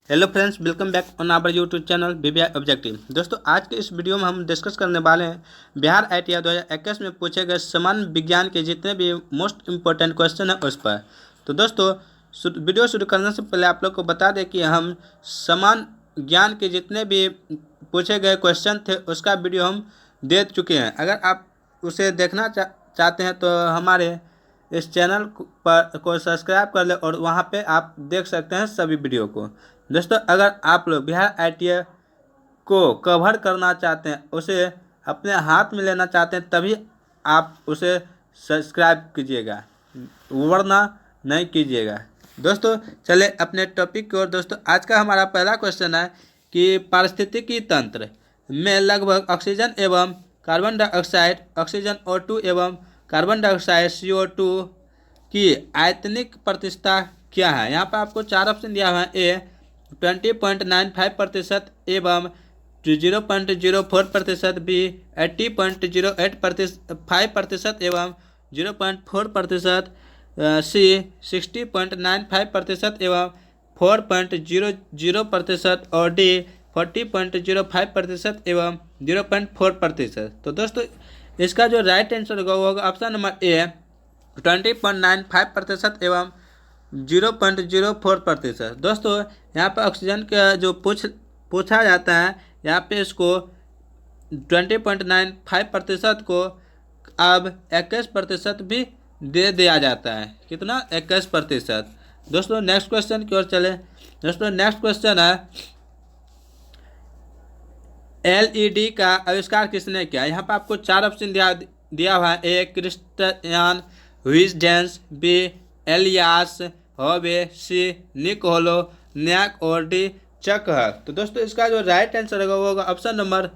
Hello friends, welcome back on our YouTube channel BBI objective. दोस्तों, आज के इस वीडियो में हम डिस्कस करने वाले हैं बिहार आईटीआई 2021 में पूछे गए सामान्य विज्ञान के जितने भी मोस्ट इम्पोर्टेंट क्वेश्चन हैं उस पर। तो दोस्तों, वीडियो शुरू करने से पहले आप लोग को बता दें कि हम सामान्य ज्ञान के जितने भी पूछे गए क्वेश्चन थे उसका वीडियो हम दे चुके हैं। अगर आप उसे देखना चाहते हैं तो हमारे इस चैनल को सब्सक्राइब कर ले और वहाँ पे आप देख सकते हैं सभी वीडियो को। दोस्तों, अगर आप लोग बिहार आईटीआई को कवर करना चाहते हैं, उसे अपने हाथ में लेना चाहते हैं, तभी आप उसे सब्सक्राइब कीजिएगा, वरना नहीं कीजिएगा। दोस्तों, चले अपने टॉपिक की ओर। दोस्तों, आज का हमारा पहला क्वेश्चन है कि पारिस्थितिकी तंत्र में लगभग ऑक्सीजन एवं कार्बन डाइऑक्साइड, ऑक्सीजन O2 एवं कार्बन डाइऑक्साइड CO2 की आयतनिक प्रतिशतता क्या है। यहाँ पर आपको चार ऑप्शन दिया हुआ है। ए 20.95% एवं 0.04%, बी 80.08% एवं 0.4%, सी 60.95% एवं 4.00% और डी 40.05% एवं 0.4%। तो दोस्तों, इसका जो राइट आंसर होगा वो होगा ऑप्शन नंबर ए 20.95% एवं 0.04%। दोस्तों, यहाँ पर ऑक्सीजन का जो पूछा जाता है, यहाँ पे इसको 20.95% को अब 21% भी दे दिया जाता है। कितना? 21%। दोस्तों, नेक्स्ट क्वेश्चन की ओर चले। दोस्तों, नेक्स्ट क्वेश्चन है LED का आविष्कार किसने किया। यहाँ पर आपको चार ऑप्शन दिया हुआ है। ए क्रिस्टियान हुइजेंस, बी एलियास हॉबे, सी निकोलो न्याक और डी चकहर। तो दोस्तों, इसका जो राइट आंसर होगा वो होगा option number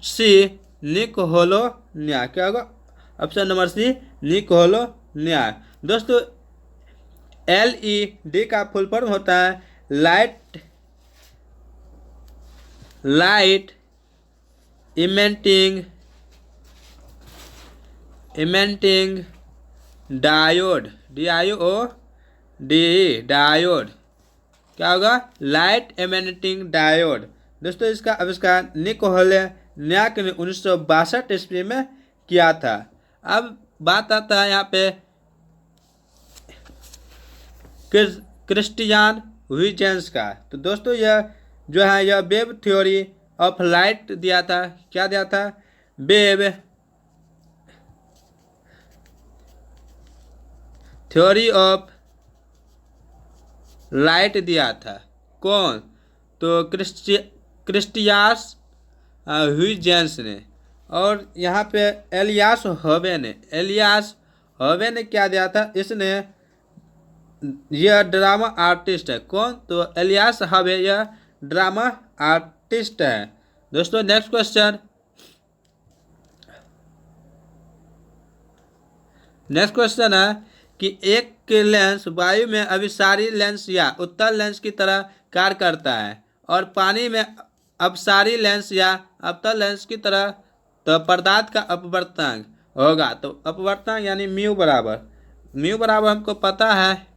C Nick Holonyak. क्या होगा? Option number C Nick Holonyak. दोस्तों, LED का फुल फॉर्म होता है लाइट इमेंटिंग डायोड, डायोड। क्या होगा? Light emitting diode. दोस्तों, इसका आविष्कार निकोले न्याक ने 1962 ईस्वी में किया था। अब बात आता है यहाँ पे क्रिस्टियान हुइजेंस का। तो दोस्तों, यह जो है यह वेव थ्योरी ऑफ लाइट दिया था। क्या दिया था? वेव थ्योरी ऑफ लाइट दिया था। कौन? तो क्रिस्टियास हुइजेंस ने। और यहाँ पे एलियास हॉबे ने क्या दिया था? इसने, यह ड्रामा आर्टिस्ट है। कौन? तो एलियास हॉबे यह ड्रामा आर्टिस्ट है। दोस्तों, नेक्स्ट क्वेश्चन है कि एक लेंस वायु में अभिसारी लेंस या उत्तल लेंस की तरह कार्य करता है और पानी में अपसारी लेंस या अवतल लेंस की तरह। तो पदार्थ का अपवर्तनांक होगा, तो अपवर्तनांक यानी म्यू बराबर हमको पता है,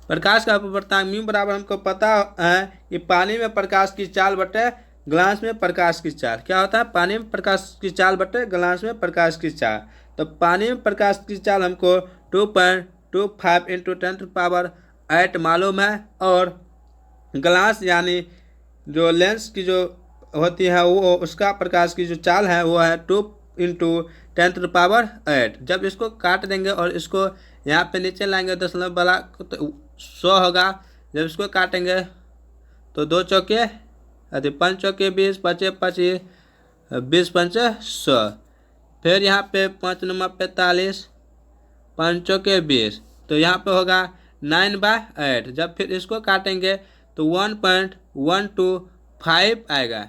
प्रकाश का अपवर्तनांक म्यू बराबर हमको पता है कि पानी में प्रकाश की चाल बटे ग्लास में प्रकाश की चाल। क्या होता है? पानी में प्रकाश की चाल बटे ग्लास में प्रकाश की चाल। तो पानी में प्रकाश की चाल हमको 2.25 × 10⁸ मालूम है, और ग्लास यानी जो लेंस की जो होती है वो उसका प्रकाश की जो चाल है वो है 2 × 10⁸। जब इसको काट देंगे और इसको यहाँ पे नीचे लाएंगे दशमलव वाला तो 100 होगा। जब इसको काटेंगे तो 2 चौके 5 चौके 20, 5 25, 20 5 100। फिर यहाँ पे 5 नंबर 45, 5 चौके 20, तो यहाँ पे होगा 9/8। जब फिर इसको काटेंगे तो 1.125 आएगा,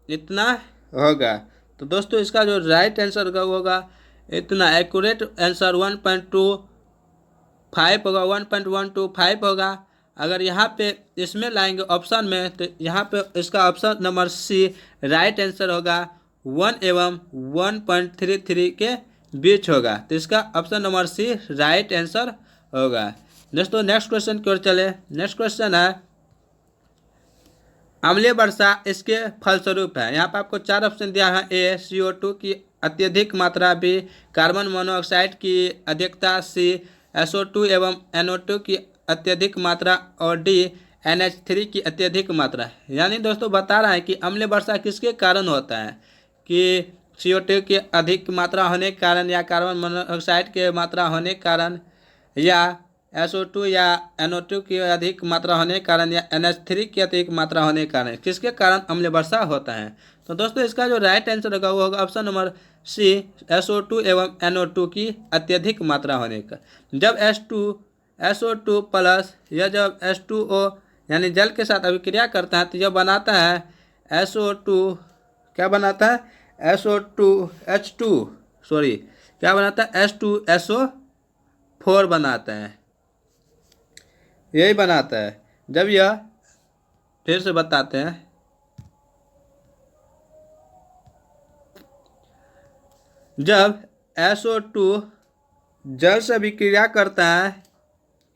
इतना होगा। तो दोस्तों, इसका जो राइट आंसर होगा वो होगा इतना। एक्यूरेट आंसर 1.25 होगा, 1.125 होगा। अगर यहाँ पे इसमें लाएंगे ऑप्शन में तो यहाँ पे इसका option number C right answer होगा 1 एवं 1.33 के बीच होगा। तो इसका option number C right answer होगा। दोस्तों नेक्स्ट क्वेश्चन की ओर चले। नेक्स्ट क्वेश्चन है अम्लीय वर्षा इसके फलस्वरूप है। यहाँ पर आपको 4 ऑप्शन दिया है। ए CO2 की अत्यधिक मात्रा, बी कार्बन मोनोऑक्साइड की अधिकता, सी SO2 एवं NO2 की अत्यधिक मात्रा और डी NH3 की अत्यधिक मात्रा। यानी दोस्तों बता रहा है कि अम्लीय वर्षा किसके कारण होता है, कि CO2 की अधिक मात्रा होने के कारण, या कार्बन मोनोऑक्साइड के मात्रा होने के कारण, या SO2 या NO2 की अधिक मात्रा होने के कारण, या NH3 की अधिक मात्रा होने के कारण, किसके कारण अम्लीय वर्षा होता है। तो दोस्तों इसका जो राइट आंसर होगा वो होगा ऑप्शन नंबर सी SO2 एवं NO2 की अत्यधिक मात्रा होने का। जब SO2 प्लस या जब H2O यानी जल के साथ अभिक्रिया करता है तो यह बनाता है SO2, क्या बनाता है SO2H2 सॉरी क्या बनाता है H2SO4 बनाता है, यही बनाता है। जब यह फिर से बताते हैं, जब SO2 जल से अभिक्रिया करता है,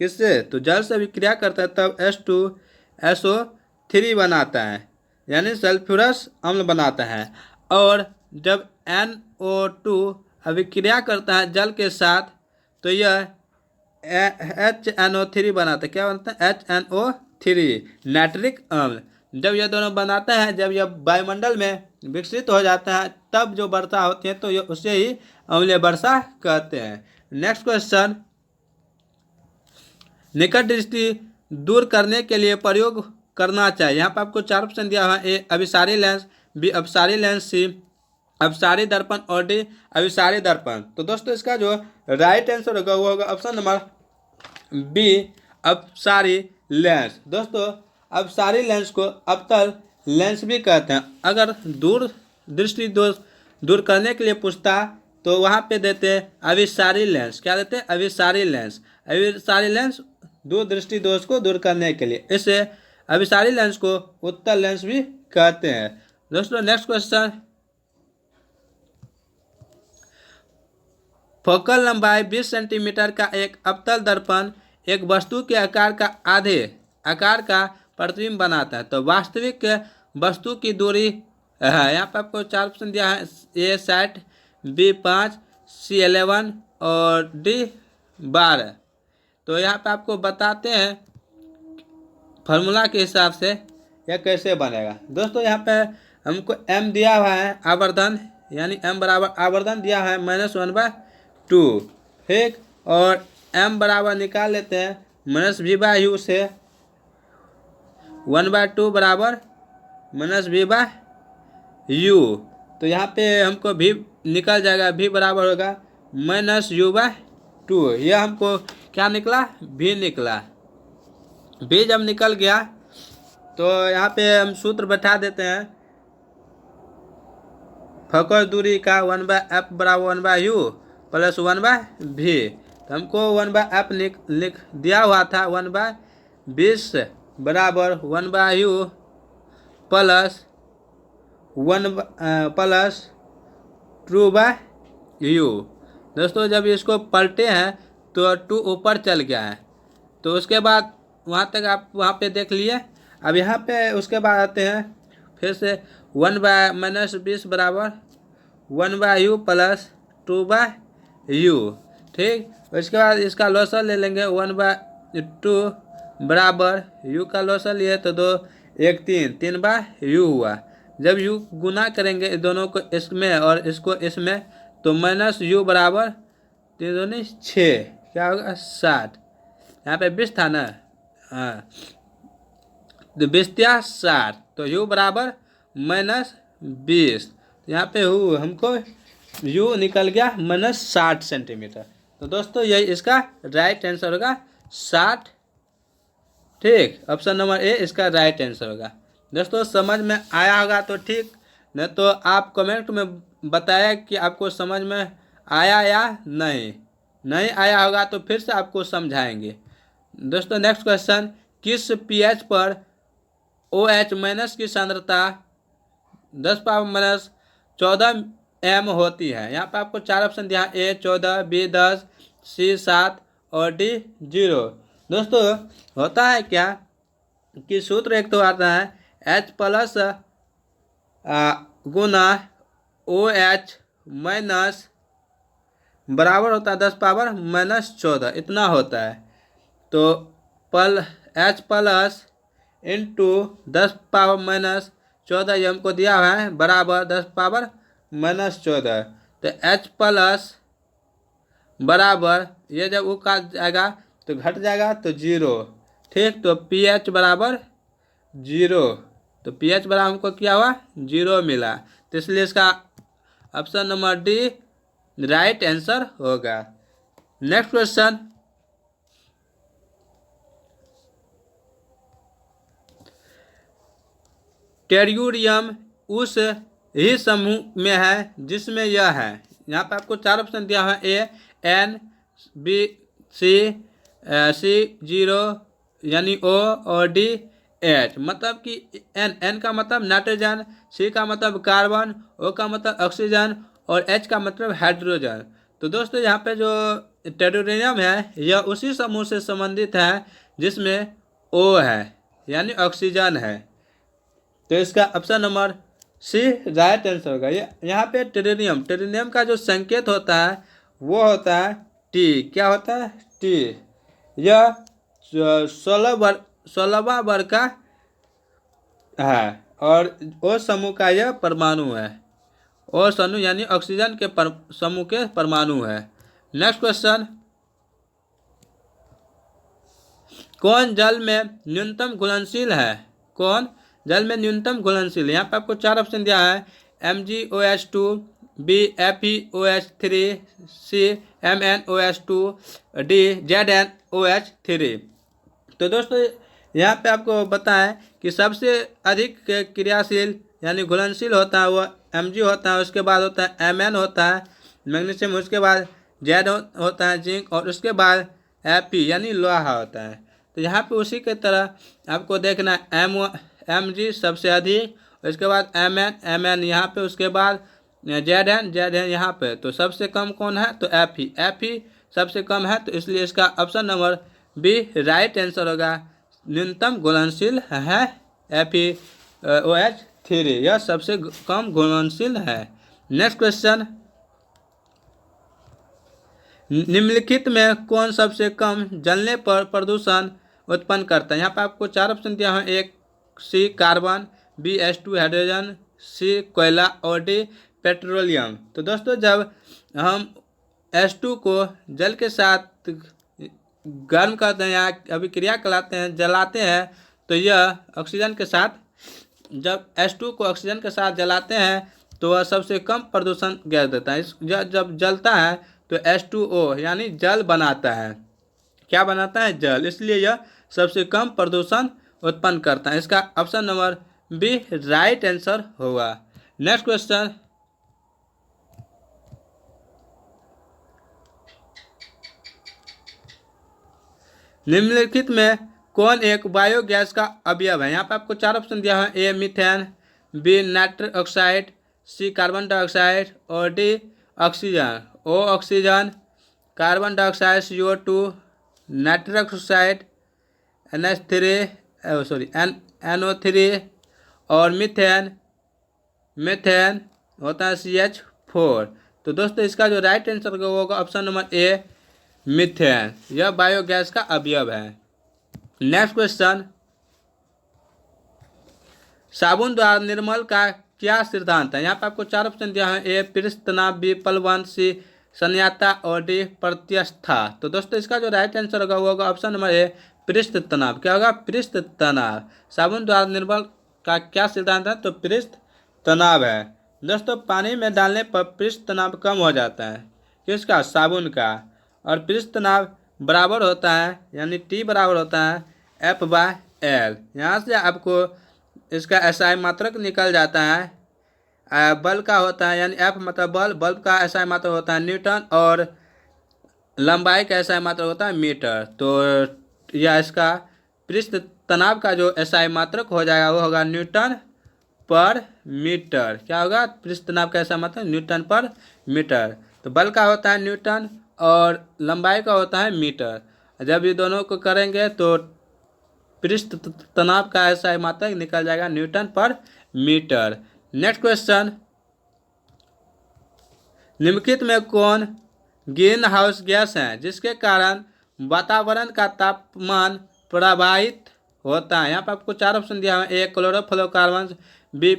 किससे, तो जल से अभिक्रिया करता है, तब H2SO3 बनाता है यानी सल्फ्यूरस अम्ल बनाता है। और जब NO2 अभिक्रिया करता है जल के साथ तो यह HNO3 बनाता है, क्या बनता है HNO3 नाइट्रिक अम्ल। जब यह दोनों बनाता है, जब यह वायुमंडल में विकसित हो जाता है तब जो वर्षा होती है तो ये उसे ही अम्लीय वर्षा कहते हैं। नेक्स्ट क्वेश्चन, निकट दृष्टि दूर करने के लिए प्रयोग करना चाहिए। यहाँ पर आपको 4 ऑप्शन दिया हुआ है। ए अभिसारी लेंस, बी अपसारी लेंस, सी अपसारी दर्पण और डी अभिसारी दर्पण। तो दोस्तों इसका जो राइट आंसर होगा वो होगा ऑप्शन नंबर बी अपसारी लेंस। दोस्तों अपसारी लेंस को अवतल लेंस भी कहते हैं। अगर दूर दृष्टि दोष दूर करने के लिए पूछता तो वहाँ पे देते अभिसारी लेंस, क्या देते हैं अभिसारी लेंस। अभिसारी लेंस दूर दृष्टि दोष को दूर करने के लिए, इसे अभिसारी लेंस को उत्तल लेंस भी कहते हैं। दोस्तों नेक्स्ट क्वेश्चन, फोकल लंबाई 20 सेंटीमीटर का एक अवतल दर्पण एक वस्तु के आकार का आधे आकार का प्रतिबिंब बनाता है। तो वास्तविक वस्तु की दूरी है, यहाँ पर आपको 4 ऑप्शन दिया है। ए 60, बी 5, सी 11 और डी 12। तो यहाँ पे आपको बताते हैं फार्मूला के हिसाब से यह कैसे बनेगा। दोस्तों यहाँ पे हमको m दिया हुआ है आवर्धन, यानी m बराबर आवर्धन दिया है -1/2, ठीक। और m बराबर निकाल लेते हैं -v/u से, 1/2 बराबर -v/u। तो यहाँ पे हमको v निकल जाएगा, v बराबर होगा -u/2। यह हमको क्या निकला, v निकला। v जब निकल गया तो यहाँ पे हम सूत्र बैठा देते हैं फोकस दूरी का 1/f बराबर 1/u प्लस 1/v। तो हमको 1/f लिख दिया हुआ था, 1/20 बराबर 1/u प्लस 2/u। दोस्तों जब इसको पलटे हैं तो 2 ऊपर चल गया है, तो उसके बाद वहाँ तक आप वहाँ पे देख लिए। अब यहाँ पे उसके बाद आते हैं फिर से 1/-20 बराबर 1/u प्लस 2/u, ठीक। उसके बाद इसका लॉसल ले लेंगे, 1/2 बराबर u का लॉसल लिए तो 2 1 3 3/u हुआ। जब u गुना करेंगे दोनों को इसमें और इसको इसमें तो -u बराबर 3 दूनी 6, क्या होगा 60। यहाँ पे 20 था ना, हाँ, तो 20 या 60, तो u बराबर -20। यहाँ पे हमको u निकल गया -60 सेंटीमीटर। तो दोस्तों यही इसका राइट आंसर होगा 60, ठीक। ऑप्शन नंबर ए इसका राइट आंसर होगा। दोस्तों समझ में आया होगा तो ठीक, नहीं तो आप कमेंट में बताया कि आपको समझ में आया या नहीं आया होगा तो फिर से आपको समझाएंगे। दोस्तों नेक्स्ट क्वेश्चन, किस pH पर OH- की सांद्रता 10⁻14 m होती है। यहाँ पे आपको 4 ऑप्शन दिया है, A 14, B 10, C 7 और D 0। दोस्तों होता है क्या कि सूत्र एक तो आता है H प्लस गुना OH माइनस बराबर होता है 10⁻⁻14 इतना होता है। तो H प्लस इंटू 10⁻⁻14 ये हमको दिया हुआ है बराबर 10⁻⁻14। तो H प्लस बराबर ये जब वो काट जाएगा तो घट जाएगा तो 0, ठीक। तो pH बराबर 0, तो pH बराबर हमको क्या हुआ 0 मिला। तो इसलिए इसका option number D right answer होगा। नेक्स्ट क्वेश्चन, टेर्यूरियम उस ही समूह में है जिसमें यह है। यहाँ पे आपको 4 ऑप्शन दिया हुआ है A N B C C0 यानी O और D H। मतलब कि N का मतलब नाइट्रोजन, C का मतलब कार्बन, O का मतलब ऑक्सीजन और H का मतलब हाइड्रोजन। तो दोस्तों यहाँ पे जो टेर्यूरियम है यह उसी समूह से संबंधित है जिसमें O है यानी ऑक्सीजन है। तो इसका option number C right answer होगा। यहाँ पे टेर्यूरियम का जो संकेत होता है वो होता है टी। क्या होता है टी। यह 16वां वर्ग का है और O समूह का यह परमाणु है। O समूह यानी ऑक्सीजन के समूह के परमाणु है। नेक्स्ट क्वेश्चन, कौन जल में न्यूनतम घुलनशील है। कौन जल में न्यूनतम घुलनशील। यहाँ पे आपको 4 ऑप्शन दिया है MgOH2, B FeOH3, C MnOH2, D ZnOH3। तो दोस्तों यहाँ पे आपको बताएं कि सबसे अधिक क्रियाशील यानी घुलनशील होता है वो Mg होता है, उसके बाद होता है Mn होता है मैग्नीशियम, उसके बाद Z होता है जिंक और उसके बाद Fe यानी लोहा होता है। तो यहाँ पे उसी के तरह आपको देखना Mg सबसे अधिक, उसके बाद Mn यहाँ पे, उसके बाद Zn यहाँ पे। तो सबसे कम कौन है तो Fe सबसे कम है। तो इसलिए इसका option number B right answer होगा। न्यूनतम घुलनशील है FeOH3, यह सबसे कम घुलनशील है। नेक्स्ट क्वेश्चन, निम्नलिखित में कौन सबसे कम जलने पर प्रदूषण उत्पन्न करता है। यहाँ पर आपको 4 ऑप्शन दिया है। एक C carbon, B H2 hydrogen, C कोयला और D पेट्रोलियम। तो दोस्तों जब हम H2 को जल के साथ गर्म करते हैं या अभिक्रिया कराते हैं, जलाते हैं, तो यह ऑक्सीजन के साथ, जब H2 को ऑक्सीजन के साथ जलाते हैं तो वह सबसे कम प्रदूषण गैस देता है। जब जलता है तो H2O यानी जल बनाता है। क्या बनाता है जल, इसलिए यह सबसे कम प्रदूषण उत्पन्न करता है। इसका option number B right answer होगा। नेक्स्ट क्वेश्चन, निम्नलिखित में कौन एक बायोगैस का अवयव है। यहाँ पे आपको 4 ऑप्शन दिया है। A methane, B nitrous oxide, C carbon dioxide और D oxygen. O oxygen, carbon dioxide CO2, nitrous oxide NO3 और मीथेन होता है CH4। तो दोस्तों इसका जो राइट आंसर होगा ऑप्शन नंबर ए मीथेन, यह बायोगैस का अवयव है। नेक्स्ट क्वेश्चन, साबुन द्वारा निर्मल का क्या सिद्धांत है। यहाँ पे आपको 4 ऑप्शन दिया है। A पृष्ठ तनाव, B प्लवन, C संयाता और D प्रत्यस्था। तो दोस्तों इसका जो राइट आंसर होगा वो होगा ऑप्शन नंबर ए पृष्ठ तनाव। क्या होगा पृष्ठ तनाव। साबुन द्वारा निर्मल का क्या सिद्धांत है तो पृष्ठ तनाव है। दोस्तों पानी में डालने पर पृष्ठ तनाव कम हो जाता है, किसका साबुन का, और पृष्ठ तनाव बराबर होता है यानी T बराबर होता है F/L। यहाँ से आपको इसका SI मात्रक निकल जाता है। बल का होता है यानी F मतलब बल, बल्ब का SI मात्रक होता है न्यूटन और लंबाई का SI मात्रक होता है मीटर। तो यह इसका पृष्ठ तनाव का जो SI मात्रक हो जाएगा वो होगा न्यूटन पर मीटर। क्या होगा पृष्ठ तनाव का SI मात्रक न्यूटन पर मीटर। तो बल का होता है न्यूटन और लंबाई का होता है मीटर। जब ये दोनों को करेंगे तो पृष्ठ तनाव का ऐसा मात्रक निकल जाएगा न्यूटन पर मीटर। नेक्स्ट क्वेश्चन, निम्नलिखित में कौन ग्रीन हाउस गैस है जिसके कारण वातावरण का तापमान प्रभावित होता है? यहाँ पर आपको 4 ऑप्शन दिया है। ए क्लोरोफ्लोरोकार्बन, बी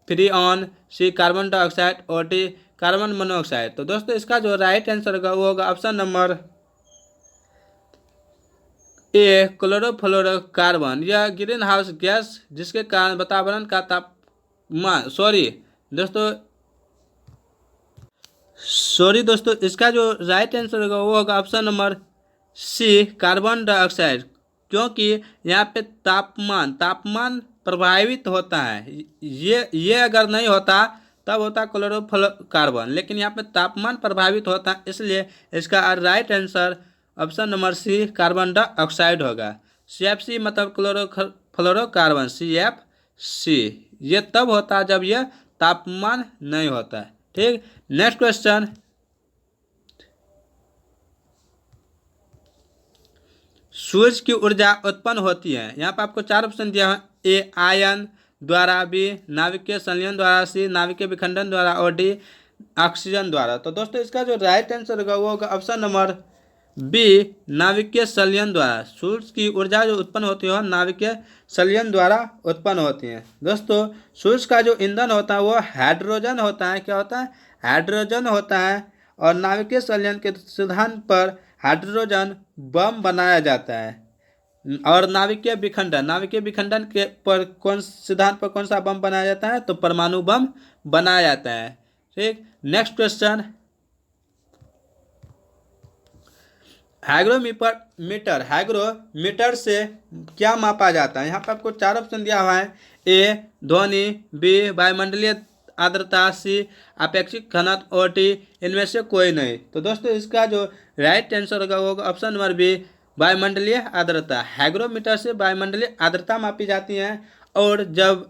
फ्रीऑन, सी कार्बन डाइऑक्साइड और डी कार्बन मोनोऑक्साइड। तो दोस्तों इसका जो राइट आंसर होगा वो होगा ऑप्शन नंबर ए क्लोरोफ्लोरोकार्बन। यह ग्रीन हाउस गैस जिसके कारण वातावरण का तापमान सॉरी दोस्तों इसका जो राइट आंसर होगा वो होगा option number C carbon dioxide, क्योंकि यहाँ पे तापमान प्रभावित होता है। ये अगर नहीं होता तब होता क्लोरोफ्लोरोकार्बन, लेकिन यहाँ पे तापमान प्रभावित होता है, इसलिए इसका right answer option number C carbon dioxide होगा। CFC मतलब क्लोरोफ्लोरोकार्बन, CFC ये तब होता है जब यह तापमान नहीं होता है। ठीक, नेक्स्ट क्वेश्चन, सूर्य की ऊर्जा उत्पन्न होती है। यहाँ पर आपको 4 ऑप्शन दिया है। ए आयन द्वारा, बी नाभिकीय संलयन द्वारा, सी नाभिकीय विखंडन द्वारा और डी ऑक्सीजन द्वारा। तो दोस्तों इसका जो राइट आंसर होगा वो होगा ऑप्शन नंबर बी नाभिकीय संलयन द्वारा। सूर्य की ऊर्जा जो उत्पन्न होती है नाभिकीय संलयन द्वारा उत्पन्न होती है। दोस्तों सूर्य का जो ईंधन होता है वो हाइड्रोजन होता है। क्या होता है? हाइड्रोजन होता है। और नाभिकीय संलयन के सिद्धांत पर हाइड्रोजन बम बनाया जाता है। और नाभिकीय विखंडन के पर कौन सिद्धांत पर कौन सा बम बनाया जाता है? तो परमाणु बम बनाया जाता है। ठीक, नेक्स्ट क्वेश्चन, हाइग्रोमीटर से क्या मापा जाता है? यहाँ पर आपको 4 ऑप्शन दिया हुआ है। ए ध्वनि, बी वायुमंडलीय आर्द्रता, सी अपेक्षित घनत्व और डी इनमें से कोई नहीं। तो दोस्तों इसका जो राइट आंसर होगा वो ऑप्शन नंबर बी वायुमंडलीय आर्द्रता। हाइग्रोमीटर से वायुमंडलीय आर्द्रता मापी जाती है। और जब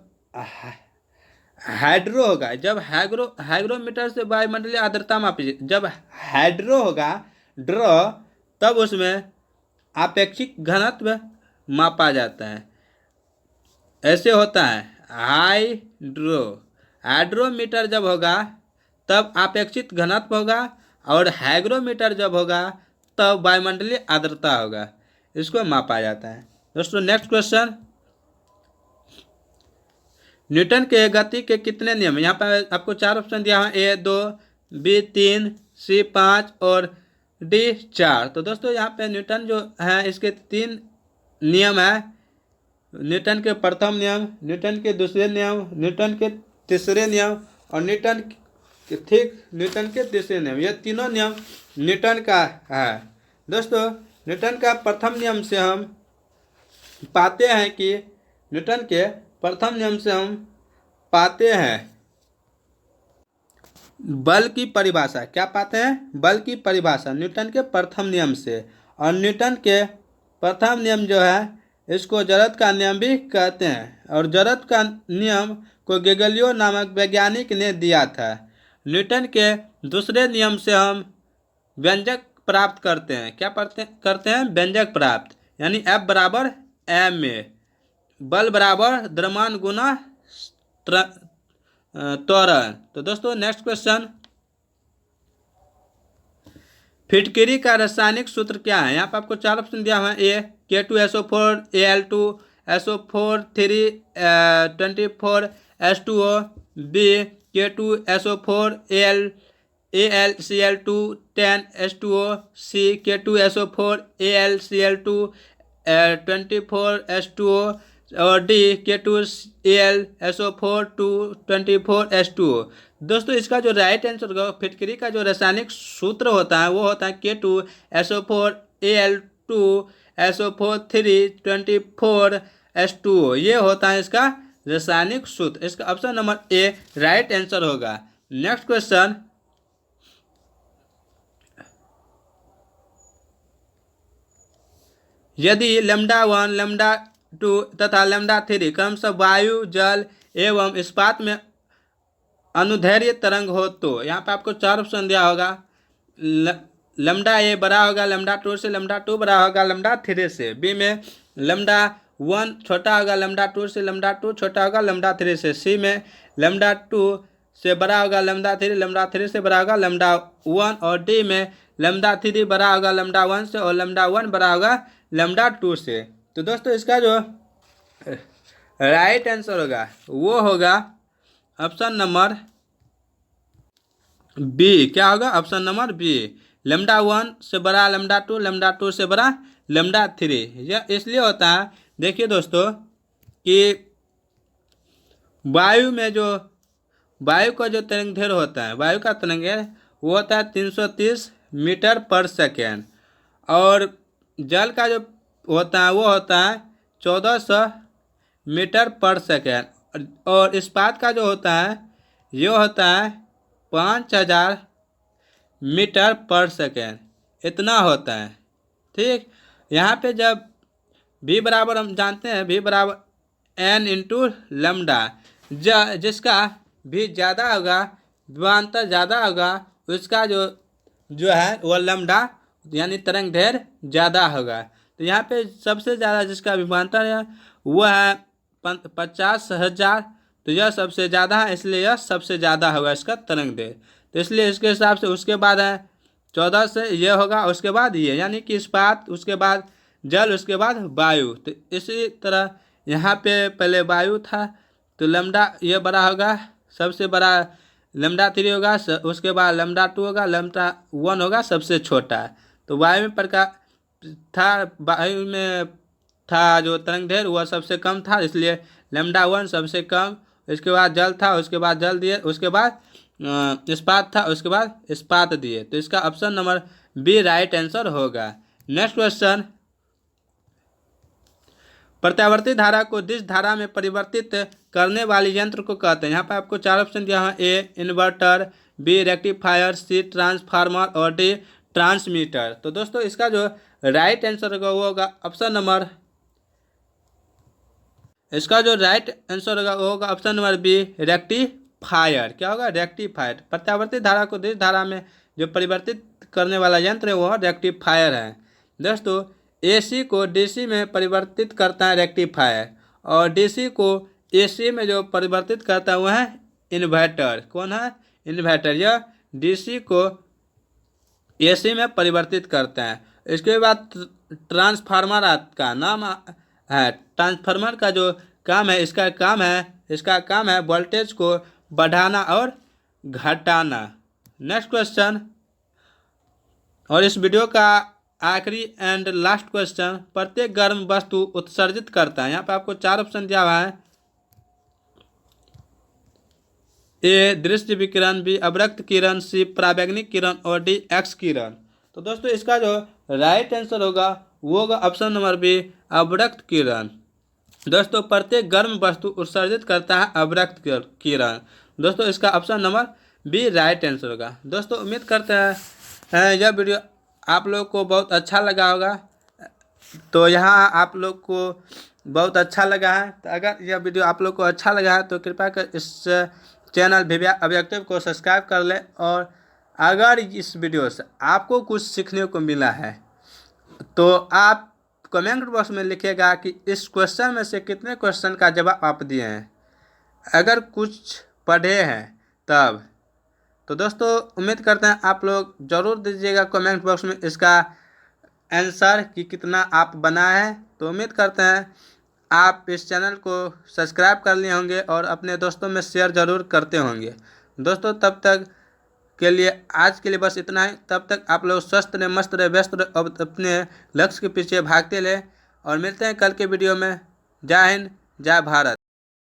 हाइड्रो होगा, जब हाइग्रोमीटर से वायुमंडलीय आर्द्रता मापी, जब हाइड्रो होगा ड्रो, तब उसमें आपेक्षिक घनत्व मापा जाता है। ऐसे होता है। हाइड्रोमीटर जब होगा तब अपेक्षित घनत्व होगा, और हाइग्रोमीटर जब होगा तब वायुमंडलीय आर्द्रता होगा, इसको मापा जाता है। दोस्तों नेक्स्ट क्वेश्चन, न्यूटन के गति के कितने नियम? यहाँ पर आपको 4 ऑप्शन दिया है। ए 2, बी 3, सी 5 और डी 4। तो दोस्तों यहाँ पे न्यूटन जो है इसके 3 नियम है। न्यूटन के प्रथम नियम, न्यूटन के दूसरे नियम, न्यूटन के तीसरे नियम और न्यूटन के तीसरे नियम। ये तीनों नियम न्यूटन का है। दोस्तों न्यूटन का प्रथम नियम से हम पाते हैं कि बल की परिभाषा। क्या पाते हैं? बल की परिभाषा न्यूटन के प्रथम नियम से। और न्यूटन के प्रथम नियम जो है इसको जड़त्व का नियम भी कहते हैं। और जड़त्व का नियम को गैलीलियो नामक वैज्ञानिक ने दिया था। न्यूटन के दूसरे नियम से हम व्यंजक प्राप्त करते हैं। क्या करते हैं? व्यंजक प्राप्त, यानी F बराबर ma, बल बराबर द्रव्यमान गुना त्वरण। तो दोस्तों नेक्स्ट क्वेश्चन, फिटकरी का रासायनिक सूत्र क्या है? यहाँ पर आपको 4 ऑप्शन दिया हुआ है। ए K2SO4 Al2 SO4 3 24H2O, B K2SO4 AlCl2 10H2O, सी K2SO4 AlCl2 24H2O और डी K2AlSO4 24H2O। दोस्तों इसका जो राइट आंसर होगा, फिटकरी का जो रासायनिक सूत्र होता है वो होता है K2SO4 Al2 SO4 3 24H2O। ये होता है इसका रासायनिक सूत्र। इसका option number A right answer होगा। नेक्स्ट क्वेश्चन, यदि λ1 λ2 तथा λ3 क्रमशः वायु, जल एवं इस्पात में अनुदैर्ध्य तरंग हो तो यहाँ पे आपको 4 ऑप्शन दिया होगा। लैम्डा ए बड़ा होगा लैम्डा 2 से, लैम्डा 2 बड़ा होगा लैम्डा 3 से। बी में लैम्डा 1 छोटा होगा लैम्डा 2 से, लैम्डा 2 छोटा होगा लैम्डा 3 से। सी में लैम्डा 2 से बड़ा होगा लैम्डा 3, लैम्डा 3 से बड़ा होगा लैम्डा 1। और डी में लैम्डा 3 बड़ा होगा लैम्डा 1 से और लैम्डा 1 बड़ा होगा लैम्डा 2 से। तो दोस्तों इसका जो राइट आंसर होगा वो होगा ऑप्शन नंबर बी। क्या होगा? Option number B. लैम्डा 1 से बड़ा लैम्डा 2, लैम्डा 2 से बड़ा लैम्डा 3। यह इसलिए होता है, देखिए दोस्तों, कि वायु में जो वायु का जो तरंग दैर्घ्य होता है, वायु का तरंग है वो होता है 330 मीटर पर सेकेंड। और जल का जो होता है वो होता है 1400 मीटर पर सेकेंड। और इस्पात का जो होता है ये होता है 5000 मीटर पर सेकेंड, इतना होता है। ठीक, यहाँ पे जब v बराबर हम जानते हैं v बराबर n इंटू लैम्डा, जिसका v ज़्यादा होगा, विभवांतर ज़्यादा होगा, उसका जो है वो लैम्डा यानी तरंग दैर्घ्य ज़्यादा होगा। तो यहाँ पे सबसे ज़्यादा जिसका विभवांतर है वो है 50,000। तो यह सबसे ज़्यादा है, इसलिए यह सबसे ज़्यादा होगा इसका तरंग दैर्घ्य। तो इसलिए इसके हिसाब से उसके बाद है 14 से ये होगा, उसके बाद ये, यानी कि इस्पात, उसके बाद जल, उसके बाद वायु। तो इसी तरह यहाँ पे पहले वायु था, तो लैम्डा ये बड़ा होगा, सबसे बड़ा लैम्डा 3 होगा, उसके बाद लैम्डा 2 होगा, लैम्डा 1 होगा सबसे छोटा। तो वायु में प्रकाश था, वायु में था जो तरंग दैर्घ्य वह सबसे कम था, इसलिए लैम्डा 1 सबसे कम। इसके बाद जल था, उसके बाद जल दिए, उसके बाद इस्पात था, उसके बाद इस्पात दिए। तो इसका option number B right answer होगा। नेक्स्ट क्वेश्चन, प्रत्यावर्ती धारा को दिश धारा में परिवर्तित करने वाले यंत्र को कहते हैं। यहाँ पर आपको 4 ऑप्शन दिया है, ए इन्वर्टर, बी रेक्टिफायर, सी ट्रांसफार्मर और डी ट्रांसमीटर। तो दोस्तों इसका जो राइट आंसर होगा वो होगा ऑप्शन नंबर, इसका जो राइट आंसर होगा वो होगा ऑप्शन नंबर बी रेक्टिफायर। क्या होगा? रेक्टिफायर। प्रत्यावर्ती धारा को दिश धारा में जो परिवर्तित करने वाला यंत्र है वो रेक्टिफायर है। दोस्तों एसी को डीसी में परिवर्तित करता है रेक्टिफायर, और डीसी को एसी में जो परिवर्तित करता है वह है इन्वर्टर। कौन है? इन्वर्टर। यह डीसी को एसी में परिवर्तित करता है। इसके बाद ट्रांसफार्मर का नाम है। ट्रांसफार्मर का जो काम है, इसका काम है वोल्टेज को बढ़ाना और घटाना। नेक्स्ट क्वेश्चन, और इस वीडियो का आखिरी एंड लास्ट क्वेश्चन, प्रत्येक गर्म वस्तु उत्सर्जित करता है। यहाँ पे आपको 4 ऑप्शन दिया हुआ है, ए दृश्य विकिरण, बी अवरक्त किरण, सी पराबैंगनिक किरण और डी एक्स किरण। तो दोस्तों इसका जो राइट आंसर होगा वो होगा ऑप्शन नंबर बी अवरक्त किरण। दोस्तों प्रत्येक गर्म वस्तु उत्सर्जित करता है अवरक्त किरण। दोस्तों इसका option number B right answer होगा। दोस्तों उम्मीद करते हैं यह वीडियो आप लोग को बहुत अच्छा लगा होगा। तो यहाँ आप लोग को बहुत अच्छा लगा है, तो अगर यह वीडियो आप लोग को अच्छा लगा है तो कृपया कर इस चैनल विभा ऑब्जेक्टिव को सब्सक्राइब कर लें। और अगर इस वीडियो से आपको कुछ सीखने को मिला है तो आप कमेंट बॉक्स में लिखिएगा कि इस क्वेश्चन में से कितने क्वेश्चन का जवाब आप दिए हैं, अगर कुछ पढ़े हैं तब। तो दोस्तों उम्मीद करते हैं आप लोग ज़रूर दीजिएगा कमेंट बॉक्स में इसका आंसर कि कितना आप बनाए हैं। तो उम्मीद करते हैं आप इस चैनल को सब्सक्राइब कर लिए होंगे और अपने दोस्तों में शेयर ज़रूर करते होंगे। दोस्तों तब तक के लिए आज के लिए बस इतना ही। तब तक आप लोग स्वस्थ रहे, मस्त रहे, व्यस्त रहे और अपने लक्ष्य के पीछे भागते रहे। और मिलते हैं कल के वीडियो में। जय हिंद, जय भारत।